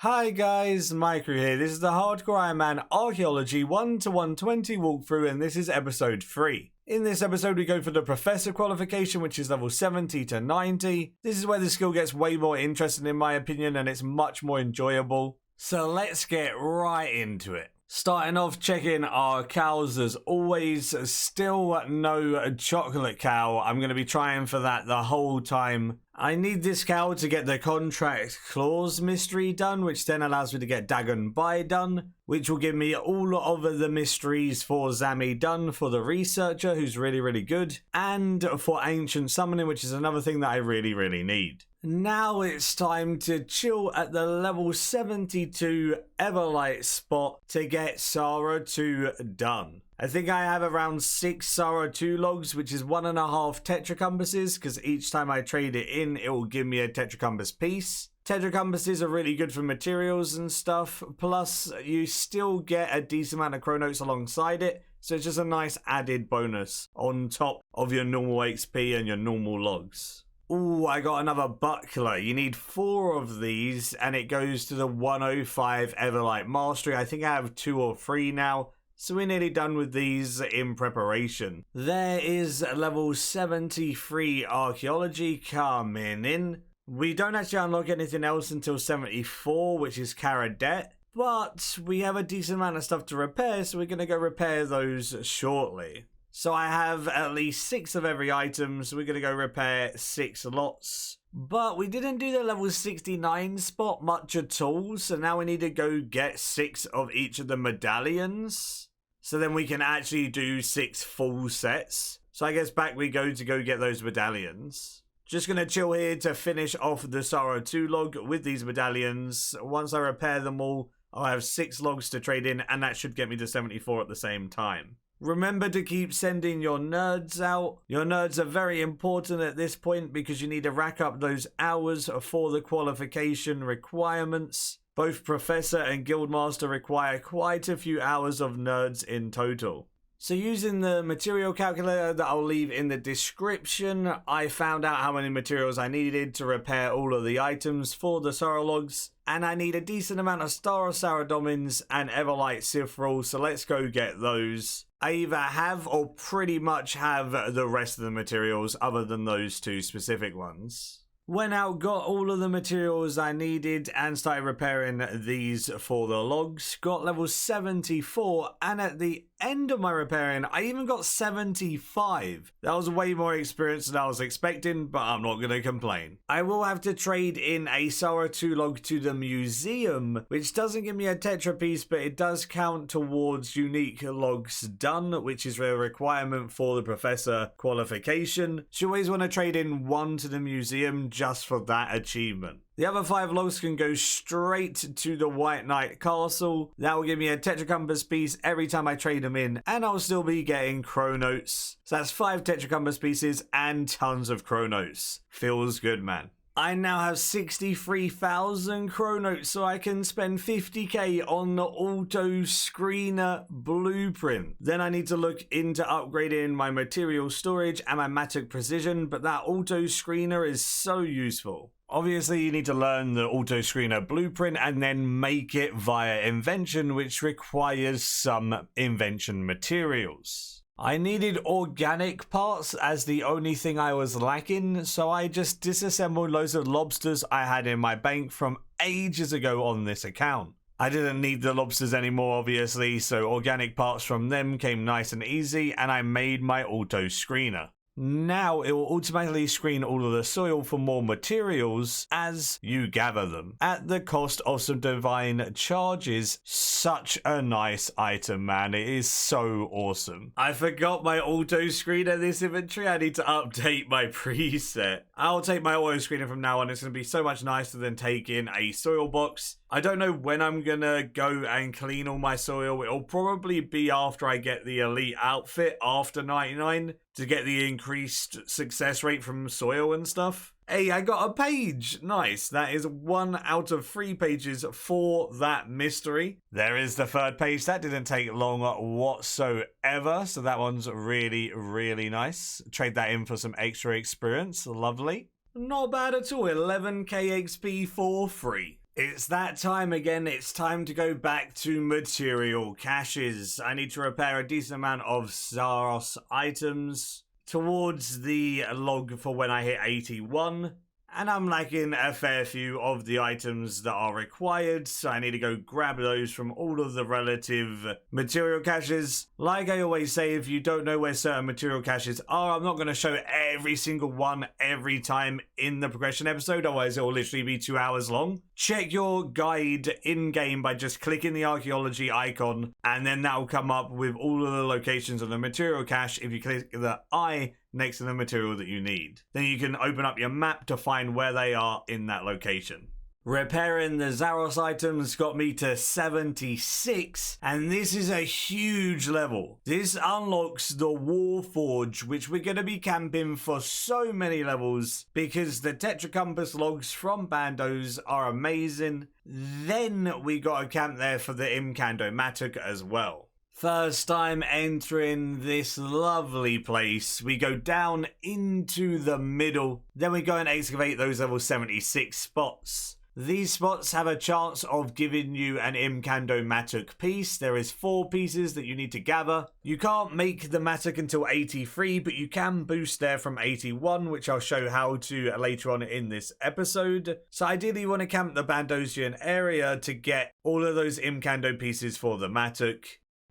Hi guys, Maikeru here. This is the Hardcore Iron Man Archaeology 1-120 walkthrough, and this is episode 3. In this episode we go for the Professor qualification, which is level 70 to 90. This is where the skill gets way more interesting in my opinion, and it's much more enjoyable. So let's get right into it. Starting off, checking our cows as always. Still no chocolate cow. I'm going to be trying for that the whole time. I need this cow to get the contract clause mystery done, which then allows me to get Dagon Buy done, which will give me all of the mysteries for Zami done for the researcher, who's really good, and for ancient summoning, which is another thing that I really need. Now it's time to chill at the level 72 Everlight spot to get Sarah 2 done. I think I have around 6 Sarah 2 logs, which is 1.5 TETRACOMPASSes, because each time I trade it in, it will give me a TETRACOMPASS piece. TETRACOMPASSes are really good for materials and stuff, plus you still get a decent amount of chronotes alongside it, so it's just a nice added bonus on top of your normal XP and your normal logs. Ooh, I got another buckler. You need 4 of these, and it goes to the 105 Everlight Mastery. I think I have 2 or 3 now, so we're nearly done with these in preparation. There is level 73 Archaeology coming in. We don't actually unlock anything else until 74, which is Kharid-et, but we have a decent amount of stuff to repair, so we're going to go repair those shortly. So I have at least 6 of every item, so we're going to go repair 6 lots. But we didn't do the level 69 spot much at all, so now we need to go get 6 of each of the medallions. So then we can actually do 6 full sets. So I guess back we go to go get those medallions. Just going to chill here to finish off the Sarah 2 log with these medallions. Once I repair them all, I'll have 6 logs to trade in, and that should get me to 74 at the same time. Remember to keep sending your nerds out. Your nerds are very important at this point because you need to rack up those hours for the qualification requirements. Both Professor and Guildmaster require quite a few hours of nerds in total. So using the material calculator that I'll leave in the description, I found out how many materials I needed to repair all of the items for the Sarah logs, and I need a decent amount of Star Saradomins and Everlight Sifril, so let's go get those. I either have or pretty much have the rest of the materials other than those 2 specific ones. Went out, got all of the materials I needed and started repairing these for the logs. Got level 74, and at the end of my repairing, I even got 75. That was way more experience than I was expecting, but I'm not going to complain. I will have to trade in a Sarah 2 log to the museum, which doesn't give me a Tetra piece, but it does count towards unique logs done, which is a requirement for the Professor qualification. So you always want to trade in 1 to the museum just for that achievement. The other 5 logs can go straight to the White Knight Castle. That will give me a TETRACOMPASS piece every time I trade them in, and I'll still be getting chronotes. So that's 5 TETRACOMPASS pieces and tons of chronotes. Feels good, man. I now have 63,000 chronotes, so I can spend 50k on the auto screener blueprint. Then I need to look into upgrading my material storage and my magic precision, but that auto screener is so useful. Obviously, you need to learn the auto screener blueprint and then make it via invention, which requires some invention materials. I needed organic parts as the only thing I was lacking, so I just disassembled loads of lobsters I had in my bank from ages ago on this account. I didn't need the lobsters anymore, obviously, so organic parts from them came nice and easy, and I made my auto screener. Now it will automatically screen all of the soil for more materials as you gather them, at the cost of some divine charges. Such a nice item, man. It is so awesome. I forgot my auto screener in this inventory. I need to update my preset. I'll take my auto screener from now on. It's going to be so much nicer than taking a soil box. I don't know when I'm going to go and clean all my soil. It'll probably be after I get the elite outfit after 99 to get the increased success rate from soil and stuff. Hey, I got a page. Nice. That is 1 out of 3 pages for that mystery. There is the 3rd page. That didn't take long whatsoever. So that one's really nice. Trade that in for some extra experience. Lovely. Not bad at all. 11k XP for free. It's that time again. It's time to go back to material caches. I need to repair a decent amount of Zaros items towards the log for when I hit 81. And I'm lacking a fair few of the items that are required, so I need to go grab those from all of the relative material caches. Like I always say, if you don't know where certain material caches are, I'm not going to show every single one every time in the progression episode, otherwise it will literally be 2 hours long. Check your guide in-game by just clicking the archaeology icon, and then that will come up with all of the locations of the material cache if you click the eye next to the material that you need. Then you can open up your map to find where they are in that location. Repairing the Zaros items got me to 76, and this is a huge level. This unlocks the Warforge, which we're going to be camping for so many levels because the TETRACOMPASS logs from Bandos are amazing. Then we got to camp there for the Imcandomatic as well. First time entering this lovely place, we go down into the middle, then we go and excavate those level 76 spots. These spots have a chance of giving you an Imcandomatic piece. There is 4 pieces that you need to gather. You can't make the Matic until 83, but you can boost there from 81, which I'll show how to later on in this episode. So ideally you want to camp the Bandosian area to get all of those Imcando pieces for the Matic.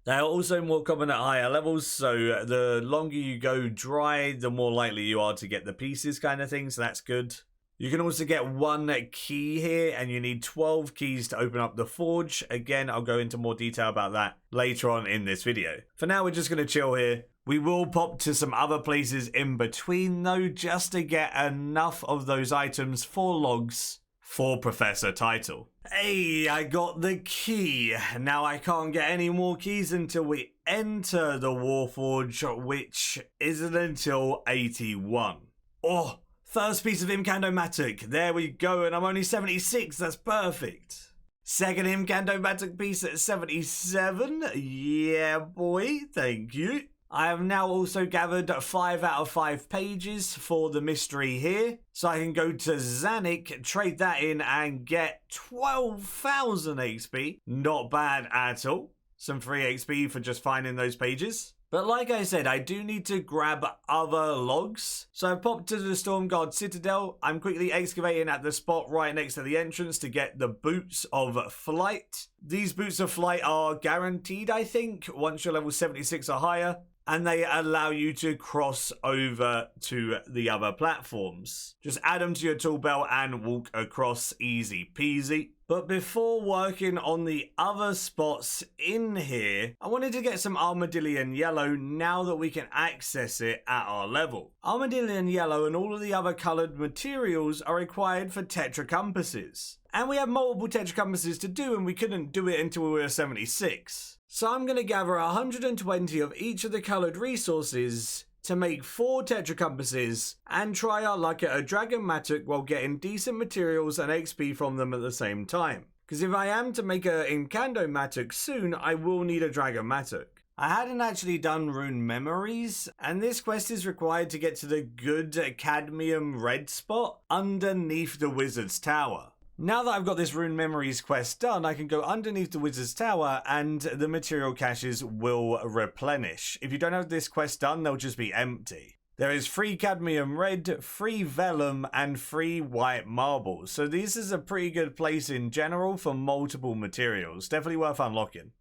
They are also more common at higher levels, so the longer you go dry, the more likely you are to get the pieces kind of thing, so that's good. You can also get 1 key here, and you need 12 keys to open up the forge. Again, I'll go into more detail about that later on in this video. For now, we're just going to chill here. We will pop to some other places in between, though, just to get enough of those items for logs for Professor title. Hey, I got the key. Now I can't get any more keys until we enter the Warforge, which isn't until 81. Oh, first piece of Imcandomatic. There we go, and I'm only 76. That's perfect. Second Imcandomatic piece at 77. Yeah, boy. Thank you. I have now also gathered 5 out of 5 pages for the mystery here. So I can go to Zanik, trade that in, and get 12,000 XP. Not bad at all. Some free XP for just finding those pages. But like I said, I do need to grab other logs. So I popped to the Stormguard Citadel. I'm quickly excavating at the spot right next to the entrance to get the Boots of Flight. These Boots of Flight are guaranteed, I think, once you're level 76 or higher. And they allow you to cross over to the other platforms. Just add them to your tool belt and walk across, easy peasy. But before working on the other spots in here, I wanted to get some Armadylean Yellow now that we can access it at our level. Armadylean Yellow and all of the other coloured materials are required for TETRACOMPASSes. And we have multiple TETRACOMPASSes to do, and we couldn't do it until we were 76. So I'm going to gather 120 of each of the coloured resources to make 4 TETRACOMPASSes and try our luck at a Dragonmatic while getting decent materials and XP from them at the same time. Because if I am to make a Imcandomatic soon, I will need a Dragonmatic. I hadn't actually done Rune Memories, and this quest is required to get to the good Cadmium Red spot underneath the Wizard's Tower. Now that I've got this Rune Memories quest done, I can go underneath the Wizard's Tower and the material caches will replenish. If you don't have this quest done, they'll just be empty. There is free Cadmium Red, free Vellum, and free White Marble. So this is a pretty good place in general for multiple materials. Definitely worth unlocking.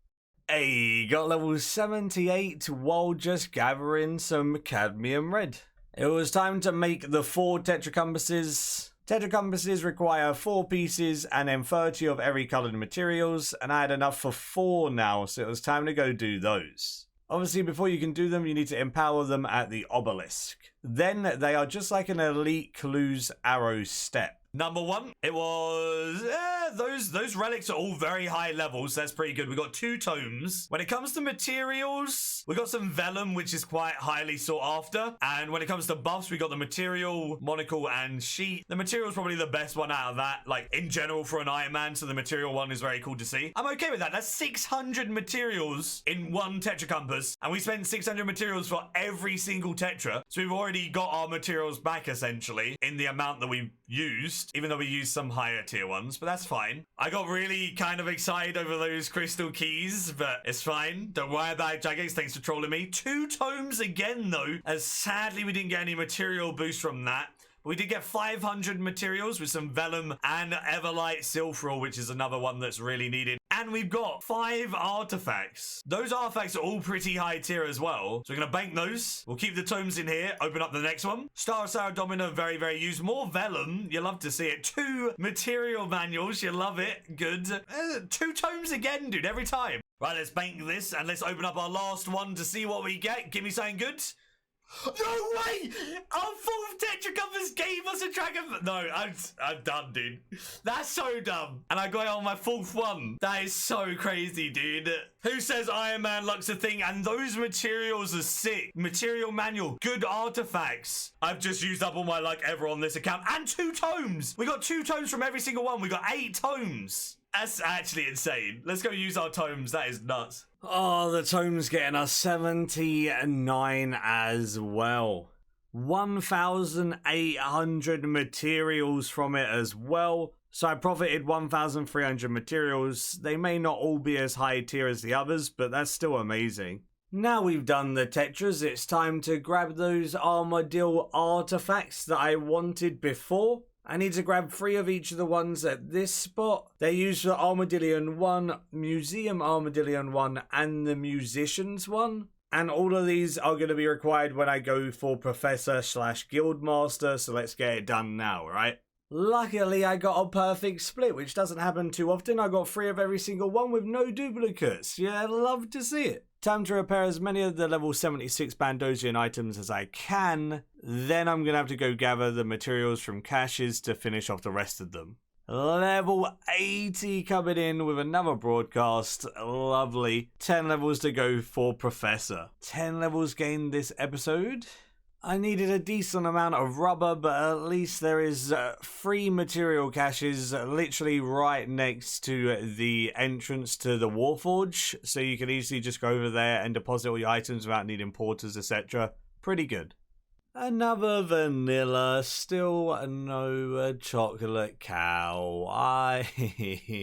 Hey, got level 78 while just gathering some Cadmium Red. It was time to make the 4 TETRACOMPASSes. TETRACOMPASSes require 4 pieces and then 30 of every coloured materials, and I had enough for 4 now, so it was time to go do those. Obviously, before you can do them, you need to empower them at the obelisk. Then they are just like an elite clues arrow step. Number 1, it was... those relics are all very high levels, so that's pretty good. We got 2 tomes. When it comes to materials, we got some vellum, which is quite highly sought after. And when it comes to buffs, we got the material, monocle, and sheet. The material is probably the best one out of that, like, in general for an Iron Man, so the material one is very cool to see. I'm okay with that. That's 600 materials in 1 TETRACOMPASS, and we spent 600 materials for every single Tetra. So we've already got our materials back, essentially, in the amount that we used. most, even though we used some higher tier ones, but that's fine. I got really kind of excited over those crystal keys, but it's fine. Don't worry about it, Jagex. Thanks for trolling me. 2 tomes again, though, as sadly we didn't get any material boost from that. We did get 500 materials with some vellum and Everlight Silphril, which is another one that's really needed. And we've got 5 artifacts. Those artifacts are all pretty high tier as well. So we're going to bank those. We'll keep the tomes in here. Open up the next one. Star of Sarah Domina, very, very used. More vellum. You love to see it. 2 material manuals. You love it. Good. 2 tomes again, dude, every time. Right, let's bank this and let's open up our last one to see what we get. Give me something good. No way! Our 4th TETRACOMPASS gave us a dragon. No, I'm done, dude. That's so dumb. And I got it on my 4th one. That is so crazy, dude. Who says Iron Man luck's a thing? And those materials are sick. Material manual, good artifacts. I've just used up all my luck ever on this account. And 2 tomes. We got 2 tomes from every single one. We got 8 tomes. That's actually insane. Let's go use our tomes. That is nuts. Oh, the tome's getting us 79 as well. 1,800 materials from it as well. So I profited 1,300 materials. They may not all be as high tier as the others, but that's still amazing. Now we've done the Tetras, it's time to grab those Armadylean artifacts that I wanted before. I need to grab 3 of each of the ones at this spot. They're used for Armadylean 1, Museum Armadylean 1, and the Musicians 1. And all of these are going to be required when I go for Professor/Guildmaster, so let's get it done now, right? Luckily, I got a perfect split, which doesn't happen too often. I got 3 of every single one with no duplicates. Yeah, love to see it. Time to repair as many of the level 76 Bandosian items as I can. Then I'm going to have to go gather the materials from caches to finish off the rest of them. Level 80 coming in with another broadcast. Lovely. 10 levels to go for Professor. 10 levels gained this episode. I needed a decent amount of rubber, but at least there is 3 material caches literally right next to the entrance to the Warforge, so you can easily just go over there and deposit all your items without needing porters, etc. Pretty good. Another vanilla, still no chocolate cow. I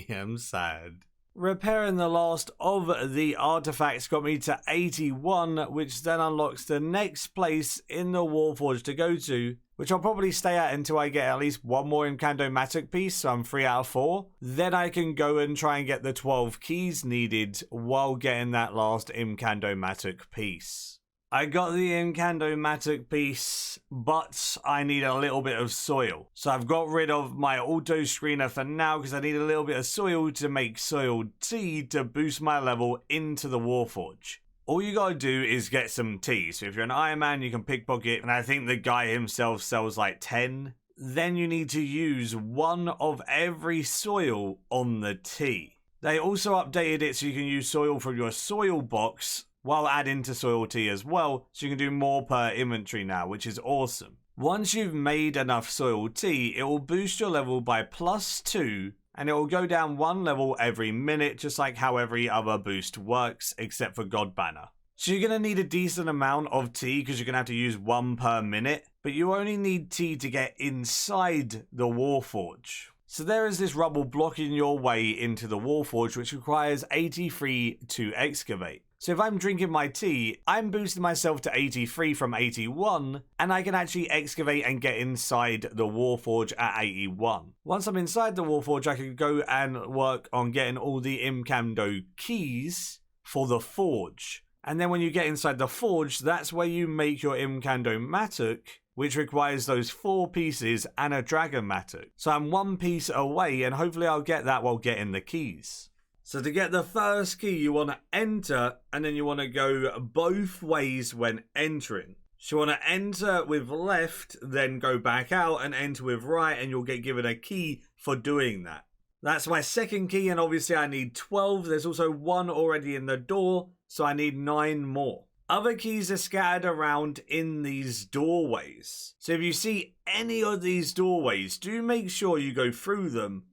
am sad. Repairing the last of the artifacts got me to 81, which then unlocks the next place in the Warforge to go to, which I'll probably stay at until I get at least 1 more Incandomatic piece, so I'm 3 out of 4. Then I can go and try and get the 12 keys needed while getting that last Incandomatic piece. I got the Incandomatic piece, but I need a little bit of soil. So I've got rid of my auto screener for now because I need a little bit of soil to make soil tea to boost my level into the Warforge. All you gotta do is get some tea. So if you're an Iron Man, you can pickpocket, and I think the guy himself sells like 10. Then you need to use 1 of every soil on the tea. They also updated it so you can use soil from your soil box while adding to soil tea as well, so you can do more per inventory now, which is awesome. Once you've made enough soil tea, it will boost your level by +2, and it will go down 1 level every minute, just like how every other boost works, except for God Banner. So you're going to need a decent amount of tea, because you're going to have to use 1 per minute, but you only need tea to get inside the Warforge. So there is this rubble blocking your way into the Warforge, which requires 83 to excavate. So if I'm drinking my tea, I'm boosting myself to 83 from 81, and I can actually excavate and get inside the Warforge at 81. Once I'm inside the Warforge, I can go and work on getting all the Imcando keys for the Forge. And then when you get inside the Forge, that's where you make your Incandomatic, which requires those 4 pieces and a Dragonmatic. So I'm 1 piece away, and hopefully I'll get that while getting the keys. So to get the first key, you want to enter, and then you want to go both ways when entering. So you want to enter with left, then go back out and enter with right, and you'll get given a key for doing that. That's my second key, and obviously I need 12. There's also 1 already in the door, so I need 9 more. Other keys are scattered around in these doorways. So if you see any of these doorways, do make sure you go through them.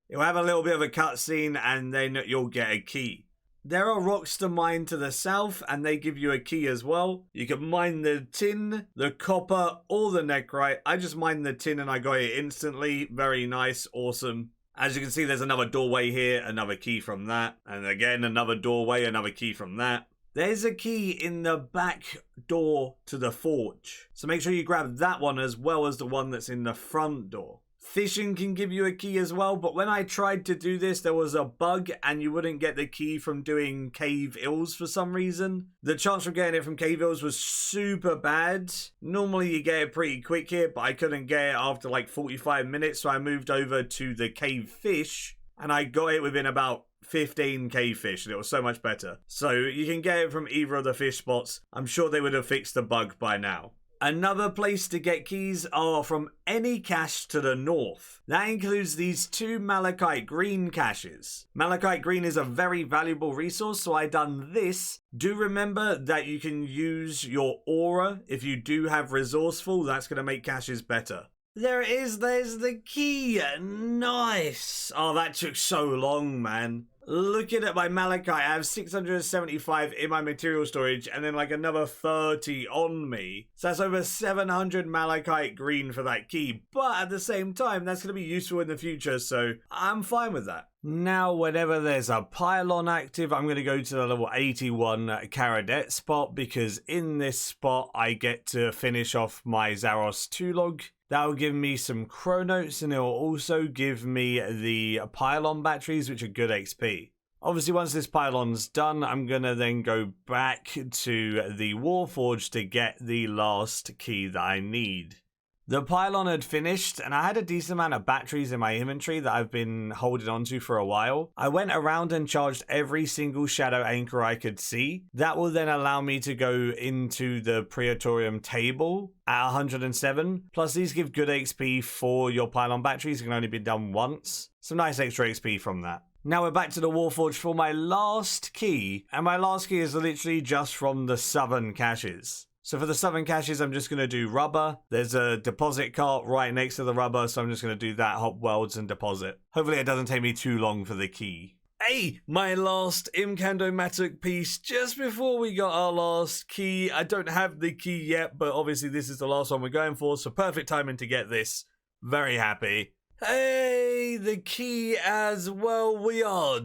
You'll have a little bit of a cutscene and then you'll get a key. There are rocks to mine to the south, and they give you a key as well. You can mine the tin, the copper, or the nechrite. I just mined the tin and I got it instantly. Very nice, awesome. As you can see, there's another doorway here, another key from that. And again, another doorway, another key from that. There's a key in the back door to the forge. So make sure you grab that one as well as the one that's in the front door. Fishing can give you a key as well, but when I tried to do this, there was a bug and you wouldn't get the key from doing cave ills for some reason. The chance of getting it from cave ills was super bad. Normally you get it pretty quick here, but I couldn't get it after like 45 minutes, so I moved over to the cave fish and I got it within about 15 cave fish, and it was so much better. So you can get it from either of the fish spots. I'm sure they would have fixed the bug by now. Another place to get keys are from any cache to the north. That includes these 2 Malachite green caches. Malachite green is a very valuable resource, so I done this. Do remember that you can use your aura if you do have resourceful. That's going to make caches better. There it is, there's the key. Nice. Oh, that took so long, man. Looking at my Malachite, I have 675 in my material storage and then like another 30 on me. So that's over 700 Malachite green for that key. But at the same time, that's going to be useful in the future, so I'm fine with that. Now, whenever there's a pylon active, I'm going to go to the level 81 Kharid-et spot, because in this spot, I get to finish off my Zaros 2 log. That will give me some chronotes, and it will also give me the pylon batteries, which are good XP. Obviously, once this pylon's done, I'm going to then go back to the Warforge to get the last key that I need. The pylon had finished, and I had a decent amount of batteries in my inventory that I've been holding onto for a while. I went around and charged every single shadow anchor I could see. That will then allow me to go into the Praetorium table at 107. Plus, these give good XP for your pylon batteries. It can only be done once. Some nice extra XP from that. Now we're back to the Warforge for my last key, and my last key is literally just from the southern caches. So for the southern caches, I'm just going to do rubber. There's a deposit cart right next to the rubber, so I'm just going to do that, hop welds and deposit. Hopefully it doesn't take me too long for the key. Hey, my last Incandomatic piece just before we got our last key. I don't have the key yet, but obviously this is the last one we're going for, so perfect timing to get this. Very happy. Hey, the key as well. We are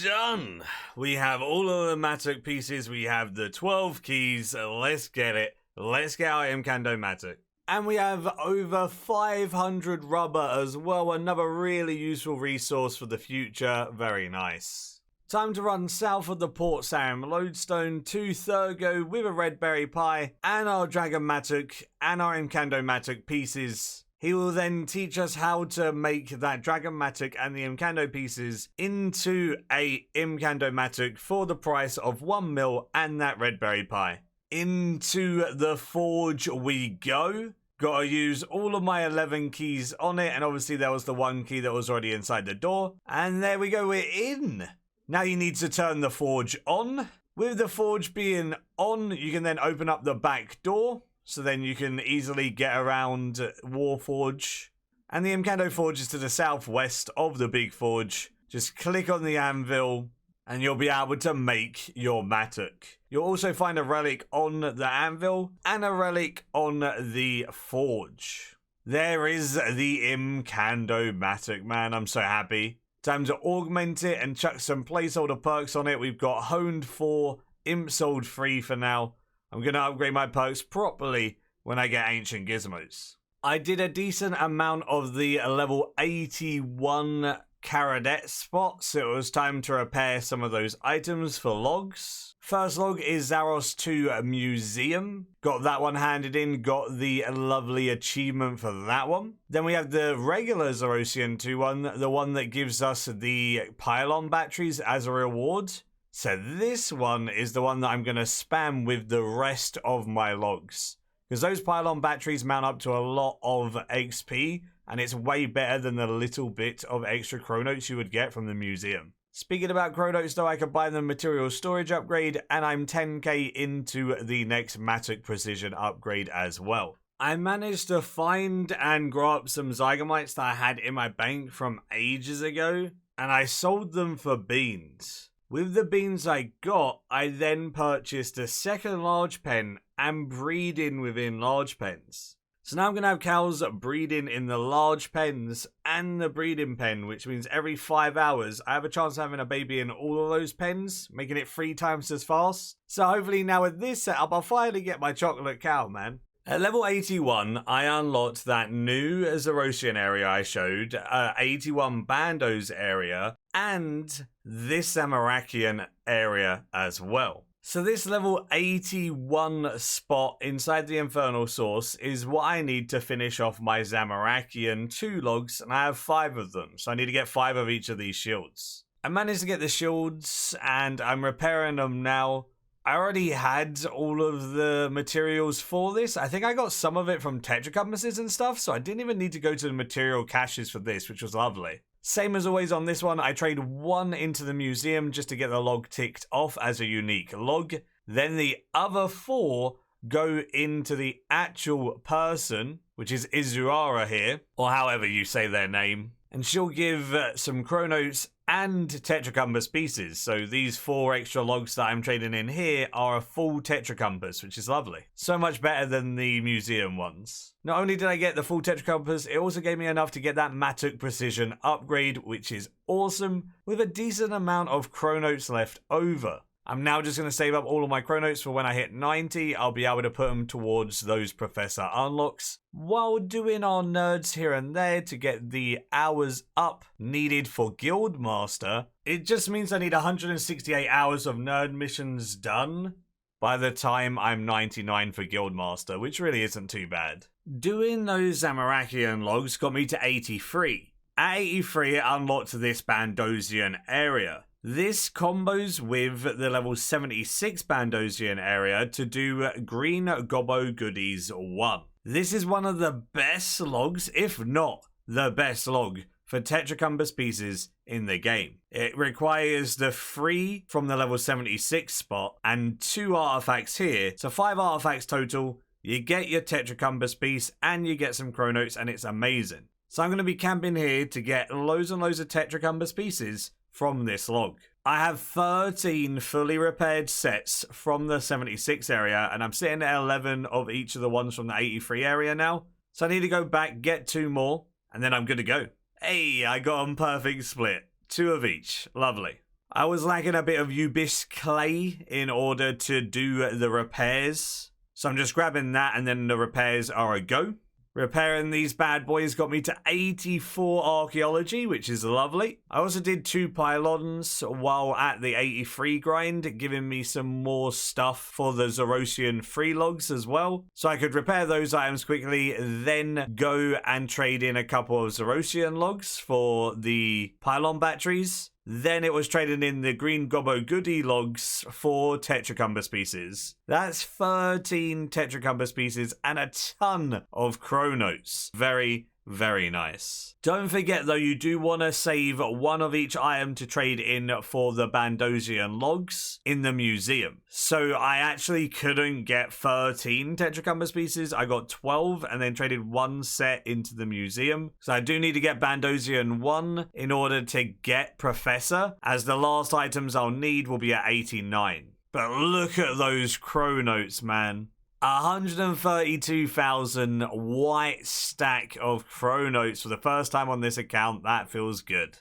done. We have all of the Matic pieces. We have the 12 keys. Let's get it. Let's get our Incandomatic. And we have over 500 rubber as well. Another really useful resource for the future. Very nice. Time to run south of the Port Sarim Lodestone to Thurgo with a red berry pie and our Dragonmatic and our Incandomatic pieces. He will then teach us how to make that Dragonmatic and the Imcando pieces into a Imcandomatic for the price of 1 mil and that red berry pie. Into the forge we go. Gotta use all of my 11 keys on it, and obviously there was the 1 key that was already inside the door. And there we go, we're in. Now you need to turn the forge on. With the forge being on, you can then open up the back door. So then you can easily get around Warforge. And the Imcando Forge is to the southwest of the big forge. Just click on the anvil and you'll be able to make your Matic. You'll also find a relic on the anvil and a relic on the forge. There is the Imcandomatic, man. I'm so happy. Time to augment it and chuck some placeholder perks on it. We've got Honed 4, Imp Sold 3 for now. I'm going to upgrade my perks properly when I get Ancient Gizmos. I did a decent amount of the level 81 Kharid-et spot, so it was time to repair some of those items for logs. First log is Zaros 2 Museum. Got that one handed in, got the lovely achievement for that one. Then we have the regular Zarosian 2 one, the one that gives us the pylon batteries as a reward. So this one is the one that I'm going to spam with the rest of my logs. Because those pylon batteries mount up to a lot of XP, and it's way better than the little bit of extra chronotes you would get from the museum. Speaking about chronotes though, I could buy the material storage upgrade, and I'm 10k into the next Matic Precision upgrade as well. I managed to find and grow up some Zygomites that I had in my bank from ages ago, and I sold them for beans. With the beans I got, I then purchased a second large pen and breeding within large pens. So now I'm going to have cows breeding in the large pens and the breeding pen, which means every 5 hours I have a chance of having a baby in all of those pens, making it 3 times as fast. So hopefully now with this setup, I'll finally get my chocolate cow, man. At level 81, I unlocked that new Zarosian area I showed, 81 Bandos area, and this Zamorakian area as well. So this level 81 spot inside the Infernal Source is what I need to finish off my Zamorakian 2 logs, and I have 5 of them, so I need to get 5 of each of these shields. I managed to get the shields, and I'm repairing them now. I already had all of the materials for this. I think I got some of it from TETRACOMPASSes and stuff, so I didn't even need to go to the material caches for this, which was lovely. Same as always on this one, I trade 1 into the museum just to get the log ticked off as a unique log. Then the other 4 go into the actual person, which is Izuara here, or however you say their name. And she'll give some chronotes and TETRACOMPASS pieces. So these 4 extra logs that I'm trading in here are a full TETRACOMPASS, which is lovely. So much better than the museum ones. Not only did I get the full TETRACOMPASS, it also gave me enough to get that Matuk Precision upgrade, which is awesome, with a decent amount of chronotes left over. I'm now just going to save up all of my chronotes for when I hit 90. I'll be able to put them towards those professor unlocks, while doing our nerds here and there to get the hours up needed for Guildmaster. It just means I need 168 hours of nerd missions done by the time I'm 99 for Guildmaster, which really isn't too bad. Doing those Zamorakian logs got me to 83. At 83, it unlocked this Bandosian area. This combos with the level 76 Bandosian area to do Green Gobbo Goodies 1. This is one of the best logs, if not the best log, for TETRACOMPASS pieces in the game. It requires the 3 from the level 76 spot and 2 artifacts here, so 5 artifacts total. You get your TETRACOMPASS piece and you get some chronotes, and it's amazing. So I'm going to be camping here to get loads and loads of TETRACOMPASS pieces from this log. I have 13 fully repaired sets from the 76 area, and I'm sitting at 11 of each of the ones from the 83 area now. So I need to go back, get 2 more, and then I'm good to go. Hey, I got them perfect split. 2 of each. Lovely. I was lacking a bit of Vis clay in order to do the repairs, so I'm just grabbing that, and then the repairs are a go. Repairing these bad boys got me to 84 archaeology, which is lovely. I also did 2 pylons while at the 83 grind, giving me some more stuff for the Zarosian 3 logs as well. So I could repair those items quickly, then go and trade in a couple of Zarosian logs for the pylon batteries. Then it was trading in the Green Gobbo Goodie logs for TETRACOMPASS pieces. That's 13 TETRACOMPASS pieces and a ton of chronotes. Very, very nice. Don't forget though, you do want to save 1 of each item to trade in for the Bandosian logs in the museum. So I actually couldn't get 13 TETRACOMPASS pieces. I got 12 and then traded 1 set into the museum. So I do need to get Bandosian 1 in order to get Professor, as the last items I'll need will be at 89. But look at those chronotes, man. 132,000 white stack of chronotes for the first time on this account. That feels good.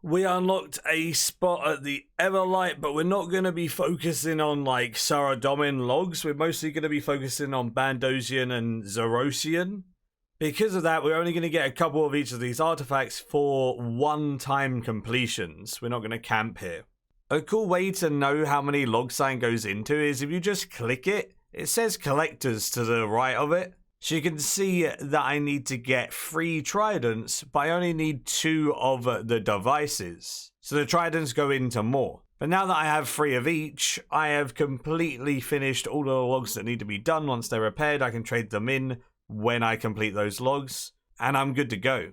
We unlocked a spot at the Everlight, but we're not going to be focusing on like Saradomin logs. We're mostly going to be focusing on Bandosian and Zarosian. Because of that, we're only going to get a couple of each of these artifacts for one-time completions. We're not going to camp here. A cool way to know how many log sign goes into is if you just click it. It says collectors to the right of it. So you can see that I need to get 3 tridents, but I only need 2 of the devices. So the tridents go into more. But now that I have 3 of each, I have completely finished all the logs that need to be done. Once they're repaired, I can trade them in when I complete those logs, and I'm good to go.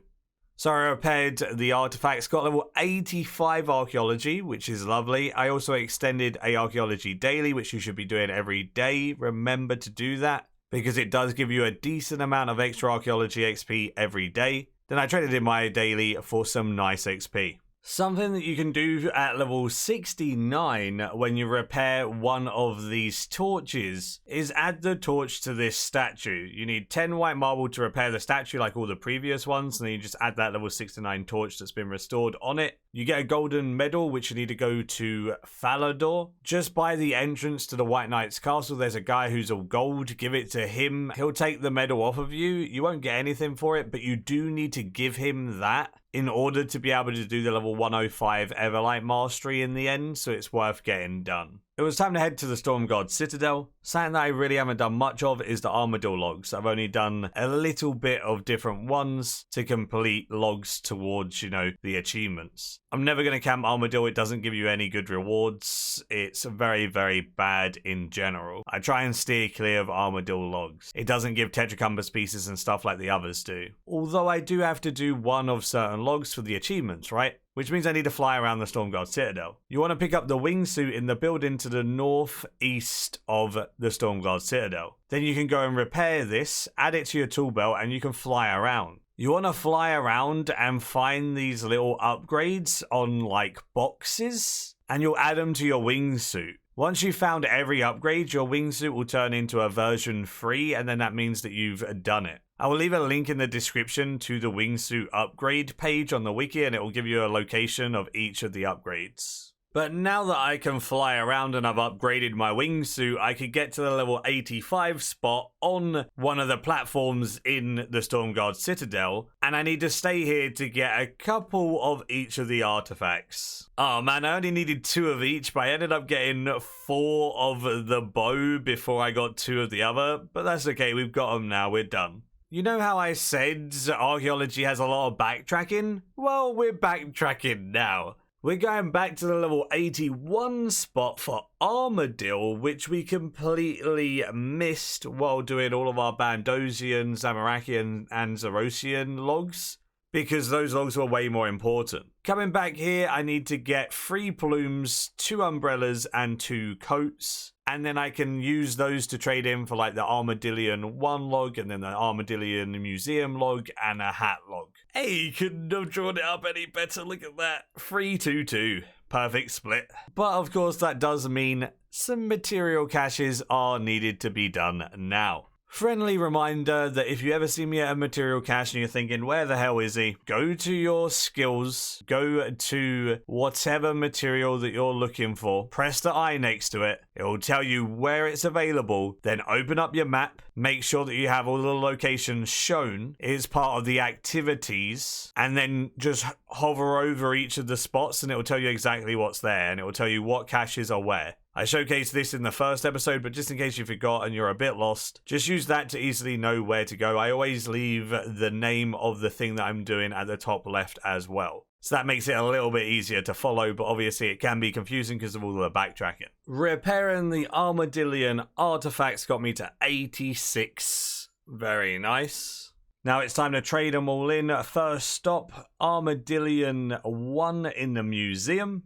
So I repaired the artifacts, got level 85 archaeology, which is lovely. I also extended a archaeology daily, which you should be doing every day. Remember to do that, because it does give you a decent amount of extra archaeology XP every day. Then I traded in my daily for some nice XP. Something that you can do at level 69 when you repair one of these torches is add the torch to this statue. You need 10 white marble to repair the statue like all the previous ones, and then you just add that level 69 torch that's been restored on it. You get a golden medal, which you need to go to Falador. Just by the entrance to the White Knight's castle, there's a guy who's all gold. Give it to him. He'll take the medal off of you. You won't get anything for it, but you do need to give him that in order to be able to do the level 105 Everlight Mastery in the end, so it's worth getting done. It was time to head to the Stormguard Citadel. Something that I really haven't done much of is the Armadylean logs. I've only done a little bit of different ones to complete logs towards, the achievements. I'm never going to camp Armadylean. It doesn't give you any good rewards. It's very, very bad in general. I try and steer clear of Armadylean logs. It doesn't give TETRACOMPASS pieces and stuff like the others do. Although I do have to do one of certain logs for the achievements, right? Which means I need to fly around the Stormguard Citadel. You want to pick up the wingsuit in the building to the northeast of the Stormguard Citadel. Then you can go and repair this, add it to your tool belt, and you can fly around. You want to fly around and find these little upgrades on like boxes, and you'll add them to your wingsuit. Once you've found every upgrade, your wingsuit will turn into a version 3, and then that means that you've done it. I will leave a link in the description to the wingsuit upgrade page on the wiki, and it will give you a location of each of the upgrades. But now that I can fly around and I've upgraded my wingsuit, I could get to the level 85 spot on one of the platforms in the Stormguard Citadel, and I need to stay here to get a couple of each of the artifacts. Oh man, I only needed 2 of each, but I ended up getting 4 of the bow before I got 2 of the other, but that's okay, we've got them now, we're done. You know how I said Archaeology has a lot of backtracking? Well, we're backtracking now. We're going back to the level 81 spot for Armadylean, which we completely missed while doing all of our Bandosian, Zamorakian, and Zarosian logs, because those logs were way more important. Coming back here, I need to get 3 plumes, 2 umbrellas, and 2 coats. And then I can use those to trade in for like the Armadylean 1 log, and then the Armadylean museum log, and a hat log. Hey, couldn't have drawn it up any better, look at that. 3-2-2. Perfect split. But of course that does mean some material caches are needed to be done now. Friendly reminder that if you ever see me at a material cache and you're thinking, where the hell is he? Go to your skills, go to whatever material that you're looking for, press the eye next to it, it will tell you where it's available, then open up your map, make sure that you have all the locations shown as part of the activities, and then just hover over each of the spots and it will tell you exactly what's there, and it will tell you what caches are where. I showcased this in the first episode, but just in case you forgot and you're a bit lost, just use that to easily know where to go. I always leave the name of the thing that I'm doing at the top left as well. So that makes it a little bit easier to follow, but obviously it can be confusing because of all the backtracking. Repairing the Armadylean artifacts got me to 86. Very nice. Now it's time to trade them all in. First stop, Armadylean 1 in the museum.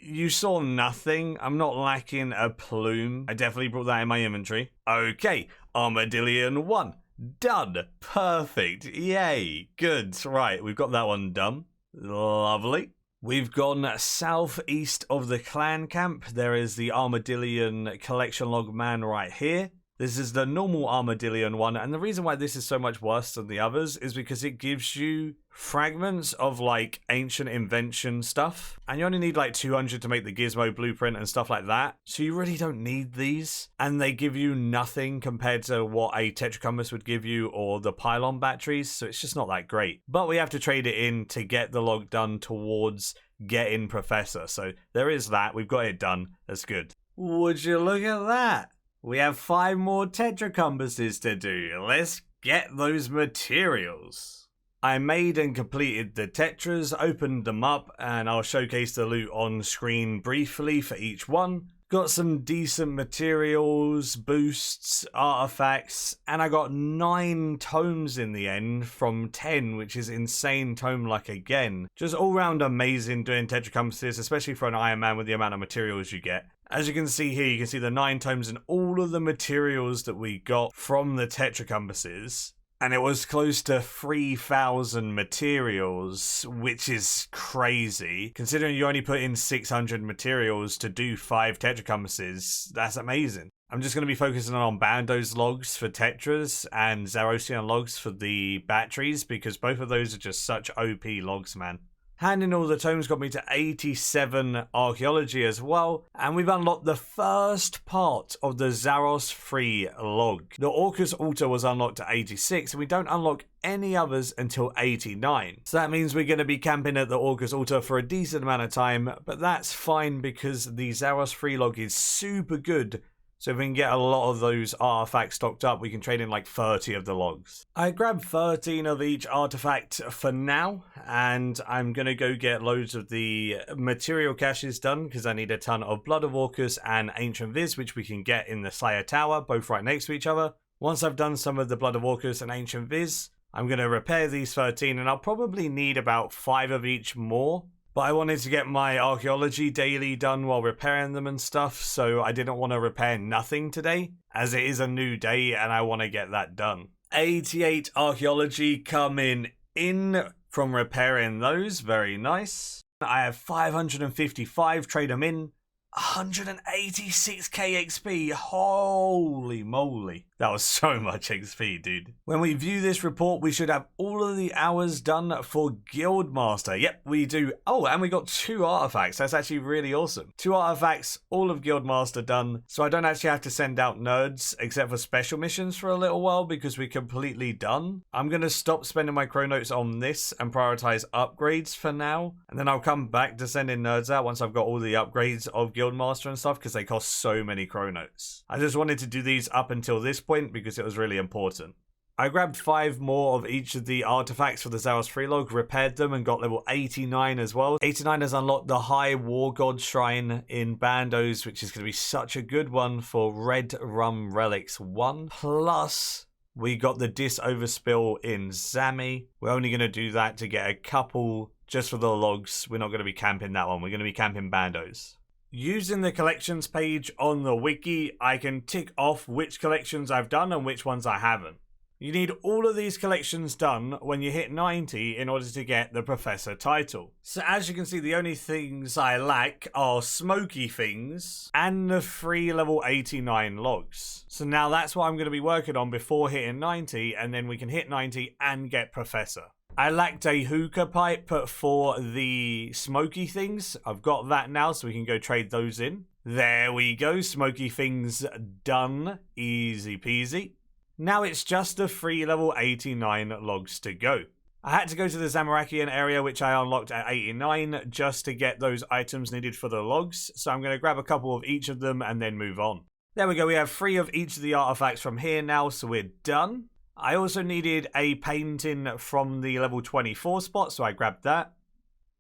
You saw nothing. I'm not lacking a plume. I definitely brought that in my inventory. Okay, Armadylean 1. Done. Perfect. Yay. Good. Right, we've got that one done. Lovely. We've gone southeast of the clan camp. There is the Armadylean collection log man right here. This is the normal Armadylean one, and the reason why this is so much worse than the others is because it gives you fragments of like ancient invention stuff, and you only need like 200 to make the gizmo blueprint and stuff like that, so you really don't need these, and they give you nothing compared to what a TETRACOMPASS would give you or the pylon batteries, so it's just not that great. But we have to trade it in to get the log done towards getting Professor, so there is that. We've got it done. That's good. Would you look at that? We have 5 more TETRACOMPASSes to do. Let's get those materials. I made and completed the tetras, opened them up, and I'll showcase the loot on screen briefly for each one. Got some decent materials, boosts, artifacts, and I got 9 tomes in the end from 10, which is insane tome luck again. Just all round amazing doing TETRACOMPASSes, especially for an Iron Man with the amount of materials you get. As you can see here, you can see the 9 tomes and all of the materials that we got from the TETRACOMPASSes. and it was close to 3,000 materials, which is crazy. Considering you only put in 600 materials to do 5 TETRACOMPASSes, that's amazing. I'm just going to be focusing on Bando's logs for Tetras and Zarosian logs for the batteries, because both of those are just such OP logs, man. Handing all the tomes got me to 87 archaeology as well, and we've unlocked the first part of the Zaros 3 log. The Orcus altar was unlocked at 86, and we don't unlock any others until 89. So that means we're going to be camping at the Orcus altar for a decent amount of time, but that's fine because the Zaros 3 log is super good. So if we can get a lot of those artifacts stocked up, we can trade in like 30 of the logs. I grabbed 13 of each artifact for now, and I'm going to go get loads of the material caches done because I need a ton of Blood of Orcus and Ancient Vis, which we can get in the Slayer Tower, both right next to each other. Once I've done some of the Blood of Orcus and Ancient Vis, I'm going to repair these 13, and I'll probably need about 5 of each more. But I wanted to get my archaeology daily done while repairing them and stuff, so I didn't want to repair nothing today, as it is a new day and I want to get that done. 88 archaeology coming in from repairing those, very nice. I have 555, trade them in. 186k XP, holy moly. That was so much XP, dude. When we view this report, we should have all of the hours done for Guildmaster. Yep, we do. Oh, and we got 2 artifacts. That's actually really awesome. 2 artifacts, all of Guildmaster done. So I don't actually have to send out nerds, except for special missions for a little while, because we're completely done. I'm going to stop spending my chronotes on this and prioritize upgrades for now. And then I'll come back to sending nerds out once I've got all the upgrades of Guildmaster and stuff, because they cost so many chronotes. I just wanted to do these up until this point because it was really important. I grabbed 5 more of each of the artifacts for the Zaros 3 log, repaired them, and got level 89 as well. 89 has unlocked the High War God Shrine in Bandos, which is going to be such a good one for Red Rum Relics 1. Plus, we got the Dis Overspill in Zami. We're only going to do that to get a couple just for the logs. We're not going to be camping that one. We're going to be camping Bandos. Using the collections page on the wiki, I can tick off which collections I've done and which ones I haven't. You need all of these collections done when you hit 90 in order to get the Professor title. So as you can see, the only things I lack are smoky things and the 3 level 89 logs. So now that's what I'm going to be working on before hitting 90, and then we can hit 90 and get Professor. I lacked a hookah pipe for the smoky things. I've got that now, so we can go trade those in. There we go, smoky things done. Easy peasy. Now it's just the 3 level 89 logs to go. I had to go to the Zamorakian area, which I unlocked at 89, just to get those items needed for the logs. So I'm going to grab a couple of each of them and then move on. There we go, we have 3 of each of the artifacts from here now, so we're done. I also needed a painting from the level 24 spot, so I grabbed that,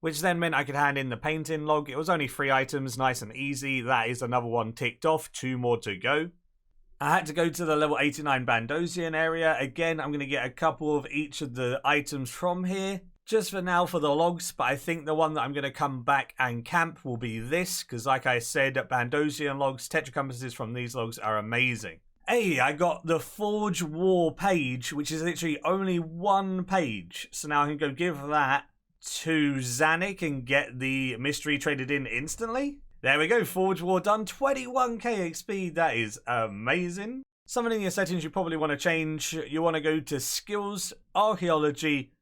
which then meant I could hand in the painting log. It was only 3 items, nice and easy. That is another one ticked off, 2 more to go. I had to go to the level 89 Bandosian area. Again, I'm going to get a couple of each of the items from here, just for now for the logs, but I think the one that I'm going to come back and camp will be this, because like I said, Bandosian logs, TETRACOMPASSes from these logs are amazing. Hey, I got the Forge War page, which is literally only 1 page. So now I can go give that to Zanik and get the mystery traded in instantly. There we go, Forge War done. 21k XP, that is amazing. Something in your settings you probably want to change. You want to go to Skills, Archaeology,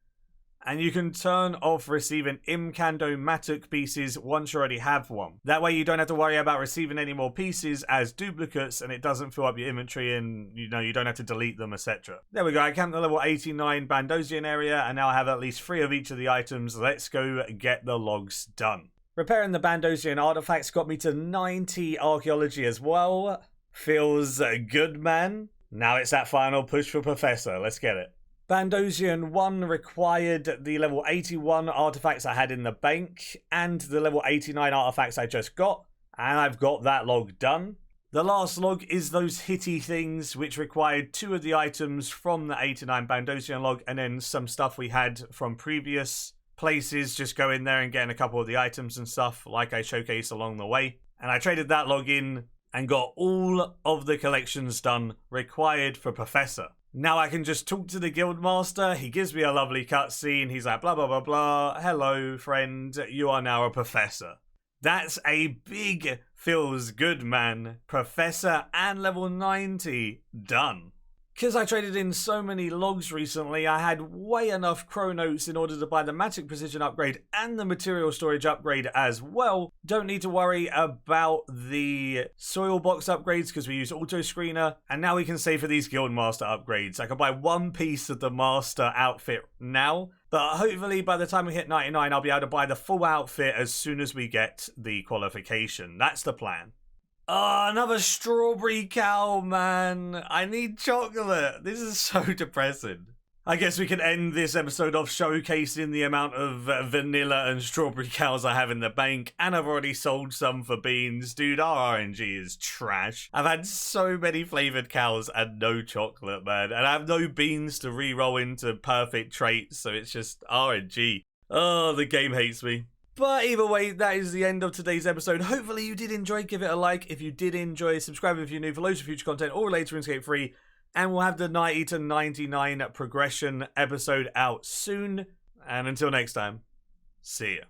and you can turn off receiving Imkando Matuk pieces once you already have one. That way you don't have to worry about receiving any more pieces as duplicates, and it doesn't fill up your inventory, and you don't have to delete them, etc. There we go, I camped the level 89 Bandosian area, and now I have at least 3 of each of the items. Let's go get the logs done. Repairing the Bandosian artifacts got me to 90 archaeology as well. Feels good, man. Now it's that final push for Professor. Let's get it. Bandosian 1 required the level 81 artifacts I had in the bank and the level 89 artifacts I just got, and I've got that log done. The last log is those hitty things, which required 2 of the items from the 89 Bandosian log, and then some stuff we had from previous places, just go in there and getting a couple of the items and stuff like I showcased along the way. And I traded that log in and got all of the collections done required for Professor. Now I can just talk to the guildmaster. He gives me a lovely cutscene. He's like, blah, blah, blah, blah. Hello, friend. You are now a professor. That's a big feels good, man. Professor and level 90. Done. Because I traded in so many logs recently, I had way enough chronotes in order to buy the magic precision upgrade and the material storage upgrade as well. Don't need to worry about the soil box upgrades because we use auto screener. And now we can save for these guildmaster upgrades. I can buy one piece of the master outfit now, but hopefully by the time we hit 99, I'll be able to buy the full outfit as soon as we get the qualification. That's the plan. Oh, another strawberry cow, man. I need chocolate. This is so depressing. I guess we can end this episode off showcasing the amount of vanilla and strawberry cows I have in the bank, and I've already sold some for beans. Dude, our RNG is trash. I've had so many flavoured cows and no chocolate, man, and I have no beans to re-roll into perfect traits, so it's just RNG. Oh, the game hates me. But either way, that is the end of today's episode. Hopefully you did enjoy. Give it a like if you did enjoy. Subscribe if you're new for loads of future content all related to Runescape 3. And we'll have the 90 to 99 progression episode out soon. And until next time, see ya.